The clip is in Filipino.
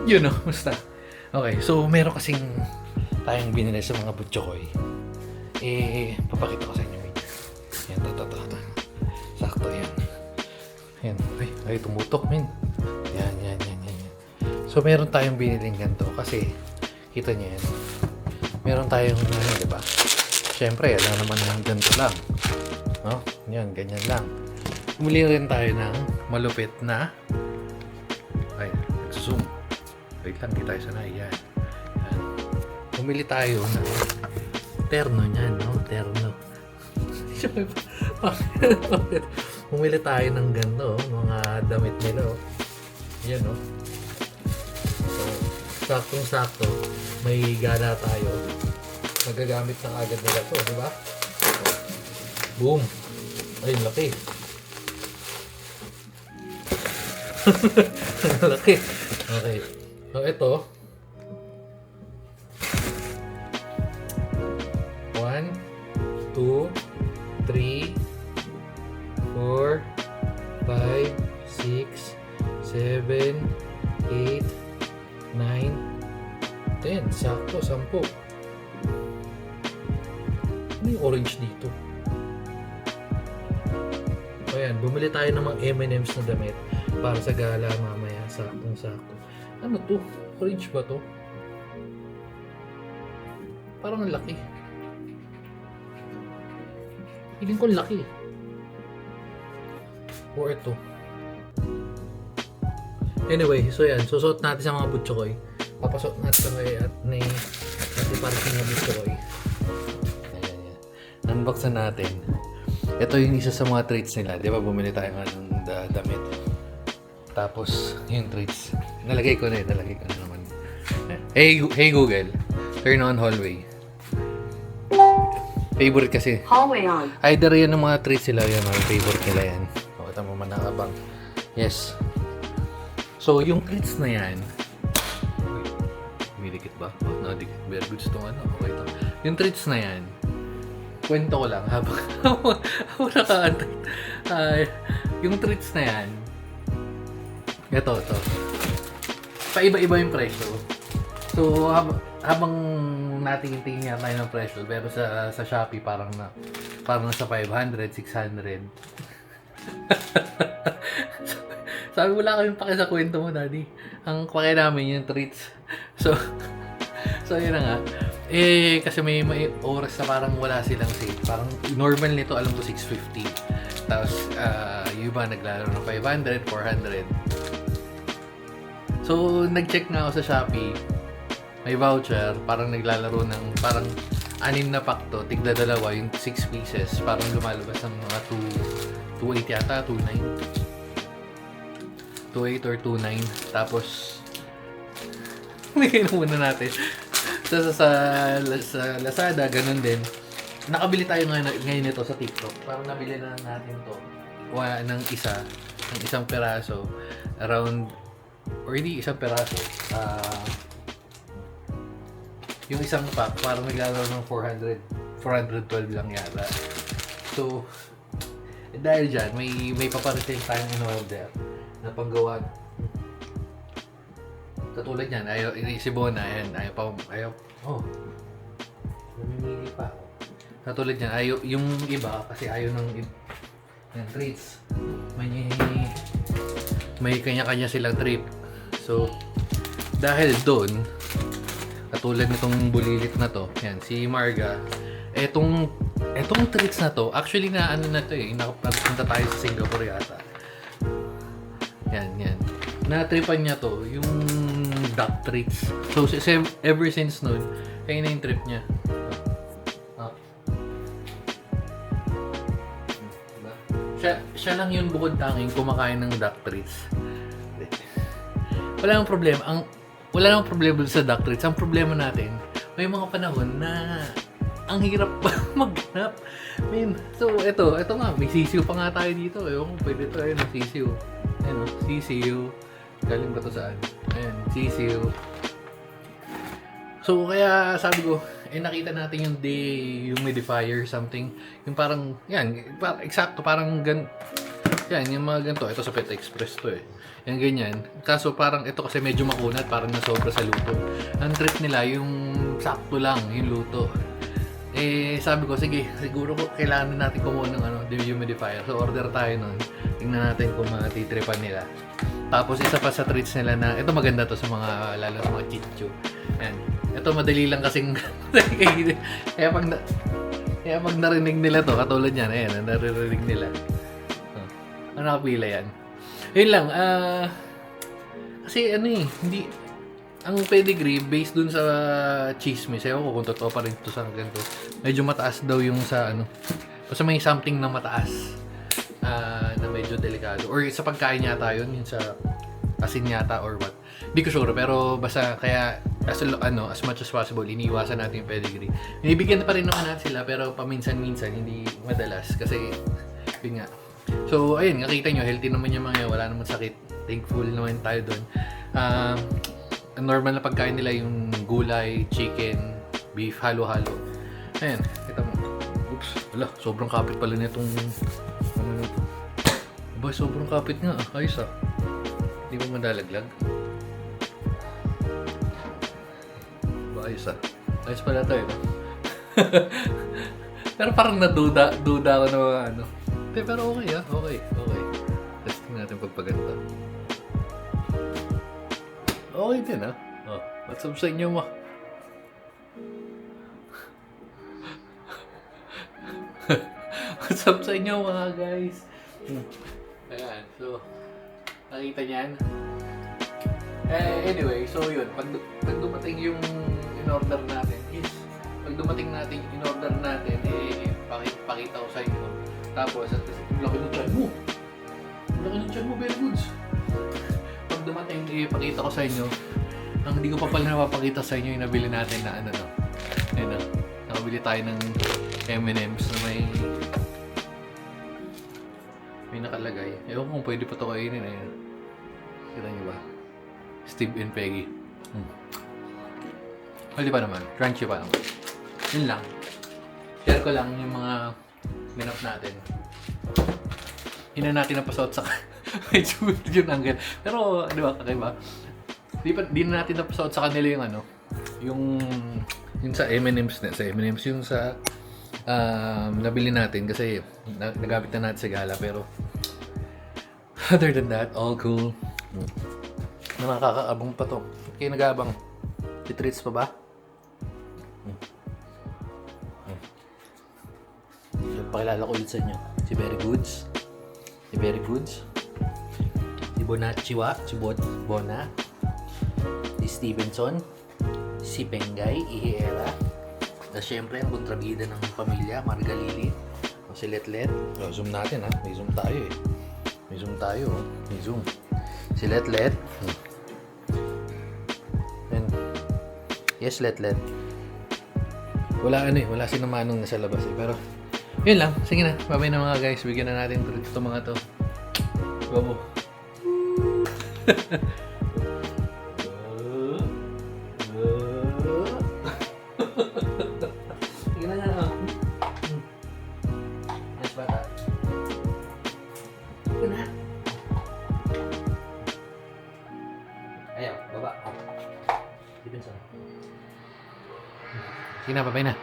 Yun know, basta. Okay, so meron kasing tayong binili sa mga butchokoy. Papakita ko sa inyo. Wait. Yan, to. Sakto yan. Yan. Ay, tumutok, min. Yan. So, meron tayong biniling ganito kasi, kita niyo yan. Meron tayong, di ba? Siyempre, alam naman yung ganito lang. No? Yan, ganyan lang. Bumili rin tayo ng malupit na, ay, nagsusum. Wait lang, di tayo sanay. Yan. Bumili tayo ng terno niyan, no? Terno. Bumili tayo ng ganito, mga damit nila. Yan, no? So, saktong-sakto, may gala tayo. Magagamit na agad nila to, di ba? Boom! Ay, laki. Laki. Okay. So, ito. 1, 2, 3, 4, 5, 6, 7, 8, 9, 10. Sakto, 10. Ano yung orange dito? Ayan, bumili tayo ng mga M&M's na damit para sa gala mamaya. Saktong-sakto. Ano to? Orange ba to? Parang laki. Feeling ko laki. O ito. Anyway, so yan. Susuot natin sa mga butchokoy. Papasuot natin sa may at parking na butchokoy. Ayan. Unbox na natin. Ito yung isa sa mga treats nila. Di ba bumili tayo ng damit. Tapos, yung treats. Nalagay ko na naman. Hey Google. Turn on hallway. Favorite kasi. Hallway on. Either yan ng mga treats sila. Yan, mga favorite nila yan. Pakita mo man nakabang. Yes. So, yung treats na yan. Umidikit ba? Oh, nakadikit. Very good itong ano. Okay ito. Yung treats na yan. Kwento ko lang habang nakaantay. Yung treats na yan. Ito. Paiba-iba yung presyo. So, habang natingin-tingin tayo ng presyo, pero sa Shopee parang nasa 500, 600. Sabi wala kaming pake sa kwento mo, Daddy. Ang pake namin yung treats. So yun na nga. Kasi may oras na parang wala silang sale. Parang normal nito, alam ko 650. Tapos, yung iba naglalaro ng 500, 400. So, nag-check na ako sa Shopee. May voucher. Parang naglalaro ng, parang 6 na pack to. Tigda dalawa, yung 6 pieces. Parang lumalabas ng mga 2.8 yata, 2.9. 2.8 or 2.9. Tapos, bigay na muna natin. Sa Lazada, ganun din. Nakabili tayo ngayon nito sa TikTok. Parang nabili na natin to. Ng isang peraso. Around, or hindi isang peraso. Yung isang pack, parang naglalaro ng 412 lang yata. So, dahil dyan, may paparating tayong in-order na panggawa. Katulad yan, si Bona, ayaw, namimili pa ako. Katulad yan, yung iba, kasi ayaw ng treats. May kanya-kanya silang trip. So, dahil doon, katulad nitong bulilit na to, yan, si Marga, etong treats na to, actually na to nakapunta tayo sa Singapore yata. Yan. Na-tripan niya to, yung duck treats. So, ever since noon, kaya na yung trip niya. Diba? Siya lang yung bukod tanging kumakain ng duck treats. Wala nang problema. Wala nang problema sa duck treats. Ang problema natin, may mga panahon na ang hirap pa maghanap. So, ito nga, may sisiw pa nga tayo dito. Ewan ko, pwede ito. Ayun, sisiw. Ayun, sisiw. Galing ba ito saan? Ayun, sisiw. So, kaya sabi ko, nakita natin yung dehumidifier something. Yung parang, yan, eksakto, parang Yan, yung mga ganito. Ito sa Pet Express to eh. Yan ganyan. Kaso parang ito kasi medyo makunat, parang nasobra sa luto. Ang trip nila, yung sakto lang yung luto. Eh, sabi ko, sige, siguro kailangan natin kumuha ng dehumidifier. So, order tayo nun. Tingnan natin kung matitripan nila. Tapos, isa pa sa treats nila na, ito maganda to sa mga, lalo sa mga chichu. Yan. Ito madali lang kasing, kaya pag narinig nila to, katulad yan, ayan, naririnig nila. Ano nakapila yan? Yun lang, kasi hindi, ang pedigree, based dun sa chismis, ewan ko kung totoo pa rin ito sa ganito. Medyo mataas daw yung sa basta may something na mataas na medyo delikado. Or sa pagkain yata yun, yun sa asin yata or what. Hindi ko sure, pero basta kaya as much as possible, iniiwasan natin yung pedigree. Binibigyan pa rin naman natin sila, pero paminsan-minsan, hindi madalas. Kasi, yun nga. So, ayun, nakita nyo, healthy naman yung mga yun, wala naman sakit. Thankful naman tayo doon. Ang normal na pagkain nila yung gulay, chicken, beef, halo-halo. Ayan, kita mo. Oops, wala, sobrang kapit pala nitong nito. Aba, sobrang kapit nga. Ayos Hindi mo madalaglag. Aba, ayos Ayos pala tayo, no? Pero parang duda ako na mga Pero okay okay. Testing natin pagpaganda. Okay din what's up sa inyo mo? What's up sa inyo mga guys? Ayan, so nakita niyan. Anyway, so yun, pag dumating yung in-order natin pag dumating natin in-order natin, pakita ko sa inyo. Tapos, at laki ng tiyan mo. Laki ng tiyan mo, very goods. Pag dumating, ipakita ko sa inyo. Ang hindi ko pa pala napapakita sa inyo yung nabili natin na Ayun nakabili tayo ng M&M's na may nakalagay. Ewan kung pwede pa ito kainin. Kita nyo ba? Steve and Peggy. Hindi pa naman. Crunchy pa naman. Yun lang. Share ko lang yung mga minap natin. Hindi na natin napasuot sa medyo yung angle. Pero, di ba, kakaiba? Di na natin napasuot sa kanila yung yung sa M&M's yung sa nabili natin kasi nagamit na natin sa gala. Pero other than that, all cool. Nakakaabang pa to. Kaya nag-aabang. Treats pa ba? Pakilala ko ulit sa inyo. Si Very Goods. Si Bonachiwa. Si Bona. Si Stevenson. Si Pengay. Ihiera. Na syempre ang kontrabida ng pamilya. Margalili. Si Letlet. Zoom natin May zoom tayo May zoom. Si Letlet. And yes, Letlet. Wala wala si Manong nasa labas pero yun lang. Sige na. Bye-bye na mga guys. Bigyan na natin ito mga to. Go. Sige na nga. Yes, bata. Sige na. Ayaw. Baba. Sige na. Bye-bye na.